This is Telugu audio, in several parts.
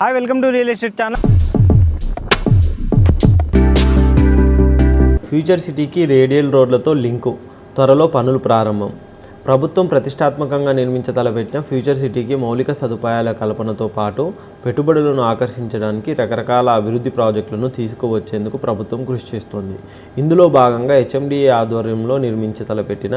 Hi welcome to real estate channel. Future సిటీకి రేడియల్ రోడ్లతో లింకు, త్వరలో పనులు ప్రారంభం. ప్రభుత్వం ప్రతిష్టాత్మకంగా నిర్మించతలపెట్టిన ఫ్యూచర్ సిటీకి మౌలిక సదుపాయాల కల్పనతో పాటు పెట్టుబడులను ఆకర్షించడానికి రకరకాల అభివృద్ధి ప్రాజెక్టులను తీసుకువచ్చేందుకు ప్రభుత్వం కృషి చేస్తోంది. ఇందులో భాగంగా హెచ్ఎండిఏ ఆధ్వర్యంలో నిర్మించతలపెట్టిన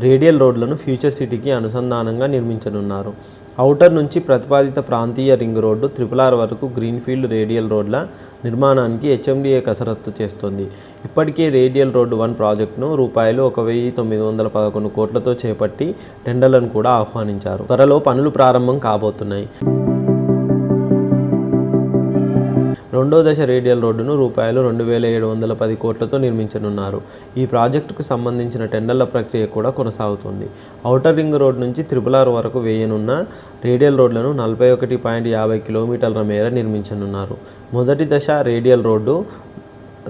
రేడియల్ రోడ్లను ఫ్యూచర్ సిటీకి అనుసంధానంగా నిర్మించనున్నారు. ఔటర్ నుంచి ప్రతిపాదిత ప్రాంతీయ రింగ్ రోడ్డు RRR వరకు గ్రీన్ఫీల్డ్ రేడియల్ రోడ్ల నిర్మాణానికి హెచ్ఎండిఏ కసరత్తు చేస్తోంది. ఇప్పటికే రేడియల్ రోడ్డు 1 ప్రాజెక్టును ₹1911 కోట్లతో చేపట్టి టెండర్లను కూడా ఆహ్వానించారు. త్వరలో పనులు ప్రారంభం కాబోతున్నాయి. రెండో దశ రేడియల్ రోడ్డును ₹2710 కోట్లతో నిర్మించనున్నారు. ఈ ప్రాజెక్టుకు సంబంధించిన టెండర్ల ప్రక్రియ కూడా కొనసాగుతుంది. ఔటర్ రింగ్ రోడ్ నుంచి RRR వరకు వేయనున్న రేడియల్ రోడ్లను 41.50 కిలోమీటర్ల మేర నిర్మించనున్నారు. మొదటి దశ రేడియల్ రోడ్డు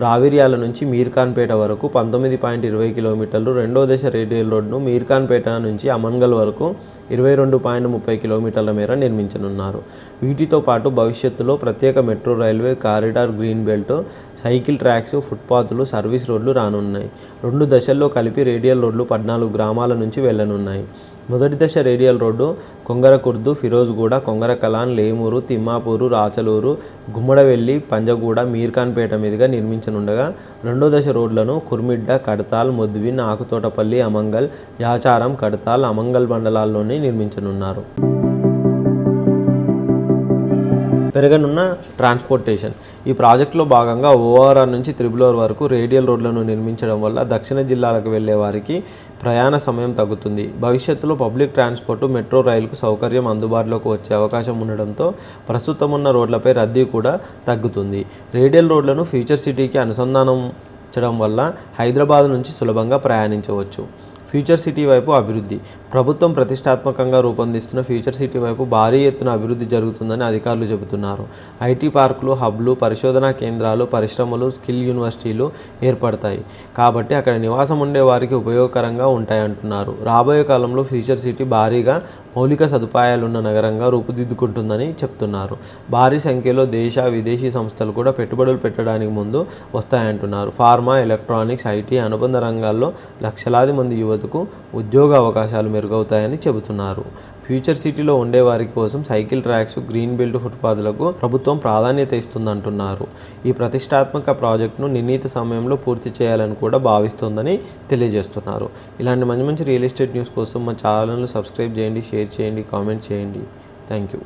రావిర్యాల నుంచి మీర్ఖాన్పేట వరకు 19.20 కిలోమీటర్లు, రెండో దశ రేడియల్ రోడ్డును మీర్ఖాన్పేట నుంచి అమన్గల్ వరకు 22.30 కిలోమీటర్ల మేర నిర్మించనున్నారు. వీటితో పాటు భవిష్యత్తులో ప్రత్యేక metro railway corridor, green belt, cycle tracks, ఫుట్పాత్లు, సర్వీస్ రోడ్లు రానున్నాయి. 2 దశల్లో కలిపి రేడియల్ రోడ్లు 14 గ్రామాల నుంచి వెళ్లనున్నాయి. మొదటి దశ రేడియల్ రోడ్డు కొంగరకుర్దు, ఫిరోజ్గూడ, కొంగరకలాన్, లేమూరు, తిమ్మాపూరు, రాచలూరు, గుమ్మడవెల్లి, పంజగూడ, మీర్ఖాన్పేట మీదుగా నిర్మించనుండగా, రెండో దశ రోడ్లను కుర్మిడ్డ, కడతాల్, ముద్విన్, ఆకుతోటపల్లి, అమంగల్, యాచారం, కడతాల్, అమంగల్ మండలాల్లోనే నిర్మించనున్నారు. పెరగనున్న ట్రాన్స్పోర్టేషన్. ఈ ప్రాజెక్టులో భాగంగా ORR నుంచి RRR వరకు రేడియల్ రోడ్లను నిర్మించడం వల్ల దక్షిణ జిల్లాలకు వెళ్లే వారికి ప్రయాణ సమయం తగ్గుతుంది. భవిష్యత్తులో పబ్లిక్ ట్రాన్స్పోర్టు, మెట్రో రైలుకు సౌకర్యం అందుబాటులోకి వచ్చే అవకాశం ఉండడంతో ప్రస్తుతం ఉన్న రోడ్లపై రద్దీ కూడా తగ్గుతుంది. రేడియల్ రోడ్లను ఫ్యూచర్ సిటీకి అనుసంధానించడం వల్ల హైదరాబాద్ నుంచి సులభంగా ప్రయాణించవచ్చు. ఫ్యూచర్ సిటీ వైపు అభివృద్ధి. ప్రభుత్వం ప్రతిష్టాత్మకంగా రూపొందిస్తున్న ఫ్యూచర్ సిటీ వైపు భారీ ఎత్తున అభివృద్ధి జరుగుతుందని అధికారులు చెబుతున్నారు. ఐటీ పార్కులు, హబ్లు, పరిశోధనా కేంద్రాలు, పరిశ్రమలు, స్కిల్ యూనివర్సిటీలు ఏర్పడతాయి కాబట్టి అక్కడ నివాసం ఉండే వారికి ఉపయోగకరంగా ఉంటాయంటున్నారు. రాబోయే కాలంలో ఫ్యూచర్ సిటీ భారీగా మౌలిక సదుపాయాలున్న నగరంగా రూపుదిద్దుకుంటుందని చెప్తున్నారు. భారీ సంఖ్యలో దేశ, విదేశీ సంస్థలు కూడా పెట్టుబడులు పెట్టడానికి ముందు వస్తాయంటున్నారు. ఫార్మా, ఎలక్ట్రానిక్స్, ఐటీ అనుబంధ రంగాల్లో లక్షలాది మంది యువతకు ఉద్యోగ అవకాశాలు మెరుగవుతాయని చెబుతున్నారు. ఫ్యూచర్ సిటీలో ఉండే వారి కోసం సైకిల్ ట్రాక్స్, గ్రీన్ బెల్ట్, ఫుట్పాత్లకు ప్రభుత్వం ప్రాధాన్యత ఇస్తుందంటున్నారు. ఈ ప్రతిష్టాత్మక ప్రాజెక్టును నిర్ణీత సమయంలో పూర్తి చేయాలని కూడా భావిస్తోందని తెలియజేస్తున్నారు. ఇలాంటి మంచి రియల్ ఎస్టేట్ న్యూస్ కోసం మా ఛానల్ను సబ్స్క్రైబ్ చేయండి, షేర్ చేయండి, కామెంట్ చేయండి. Thank you.